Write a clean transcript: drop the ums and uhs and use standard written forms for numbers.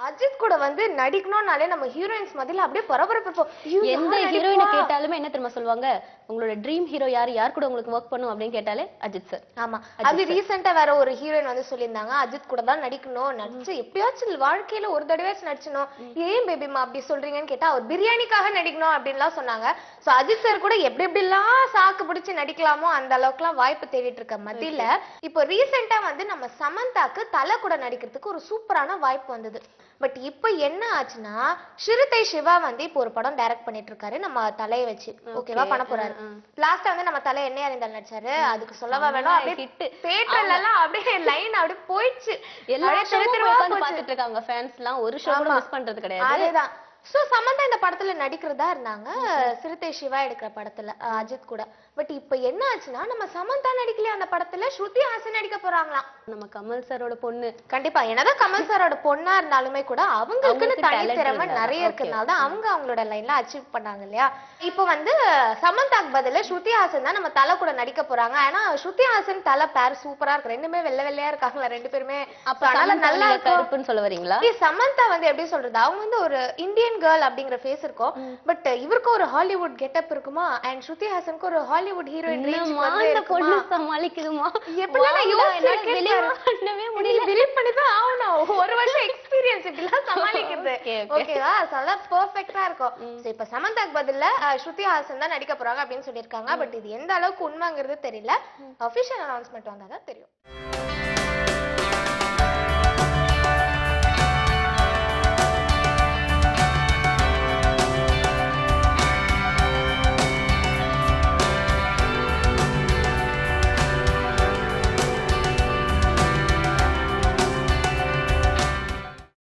அஜித் கூட வந்து நடிக்கணும்னாலே நம்ம ஹீரோயின்ஸ் மத்தியில அப்படியே பரபரப்பு இருக்கும். எந்த ஹீரோயினை கேட்டாலுமே என்ன தெரியுமா சொல்லுவாங்க, உங்களோட ட்ரீம் ஹீரோ யார் கூட உங்களுக்கு ஒர்க் பண்ணும் அப்படின்னு கேட்டாலே அஜித் சார். ஆமா, அது ரீசெண்டா வேற ஒரு ஹீரோயின் வந்து சொல்லியிருந்தாங்க, அஜித் கூட தான் நடிக்கணும், நடிச்சு எப்படியாச்சும் வாழ்க்கையில ஒரு தடவையாச்சும் நடிச்சணும். ஏன் பேபிமா அப்படி சொல்றீங்கன்னு கேட்டா அவர் பிரியாணிக்காக நடிக்கணும் அப்படின்லாம் சொன்னாங்க. சோ அஜித் சார் கூட எப்படி எப்படிலாம் சாக்கு பிடிச்சு நடிக்கலாமோ அந்த அளவுக்குலாம் வாய்ப்பு தேடிட்டு இருக்க மத்தியில இப்போ ரீசெண்டா வந்து நம்ம சமந்தாக்கு தலை கூட நடிக்கிறதுக்கு ஒரு சூப்பரான வாய்ப்பு வந்தது. பட் இப்போ என்ன ஆச்சுன்னா, சிறுத்தை சிவா வந்து இப்போ ஒரு படம் டைரக்ட் பண்ணிட்டு இருக்காரு நம்ம தலையை வச்சு. ஓகேவா, பண்ண போறாரு. லாஸ்டா வந்து நம்ம தலை என்ன அறிந்தால் நடிச்சாரு, அதுக்கு சொல்லவா வேணும், அப்படியே தியேட்டர்ல எல்லாம் அப்படியே லைன் அப்படியே போயிடுச்சு. எல்லாரும் பார்த்துட்டு இருக்காங்க ஃபேன்ஸ் எல்லாம், ஒரு ஷோ கூட மிஸ் பண்றது கிடையாது. அதேதான். சோ சமந்தா இந்த படத்துல நடிக்கிறதா இருந்தாங்க, சிறுத்தை சிவா எடுக்கிற படத்துல அஜித் கூட. பட் இப்ப என்ன ஆச்சுன்னா, நம்ம சமந்தா நடிக்கலையா அந்த படத்துல, ஸ்ருதி ஹாசன் நடிக்க போறாங்களாம். நம்ம கமல் சாரோட பொண்ணு. கண்டிப்பா, என்னதான் கமல் சாரோட பொண்ணா இருந்தாலுமே கூட அவங்களுக்குன்னு தனி திறமை நிறைய இருக்கிறதுனால தான் அவங்க அவங்களோட லைன்ல அச்சீவ் பண்ணாங்க இல்லையா. இப்போ வந்து சமந்தாக்கு பதில ஸ்ருதி ஹாசன் தான் நம்ம தலை கூட நடிக்க போறாங்க. ஆனா ஸ்ருதி ஹாசன் தலை பேர் சூப்பரா இருக்கு, ரெண்டுமே வெள்ளை வெள்ளையா இருக்காங்களா ரெண்டு பேருமே. அதனால நல்லா இருக்குன்னு சொல்ல வரீங்களா? சமந்தா வந்து எப்படி சொல்றது, அவங்க வந்து ஒரு இந்தியன் கேர்ள் அப்படிங்கிற ஃபேஸ் இருக்கும், பட் இவருக்கு ஒரு ஹாலிவுட் கெட்டப் இருக்குமா, அண்ட் ஸ்ருதி ஹாசனுக்கு ஒரு ஹாலிவுட் ஹீரோயின் ரேஞ்ச் வந்து அந்த பொண்ணு சமாளிக்குதுமா. எப்படி நான் யோசிச்சிருக்கேன், பிலீவ் பண்ணி தான் ஆவணும். ஒரு வருஷம் எக்ஸ்பீரியன்ஸ் இப்படிலாம் சமாளிக்கிறது. ஓகேவா, அதெல்லாம் பெர்ஃபெக்ட்டா இருக்கும். சோ இப்ப சமந்தாக்கு பதிலா ஸ்ருதி ஹாசன் தான் நடிக்க போறாங்க அப்படின்னு சொல்லியிருக்காங்க. பட் இது எந்த அளவுக்கு உண்மைங்கிறது தெரியல. அபிஷியல் அனௌன்ஸ்மெண்ட் வந்தாதான் தெரியும்.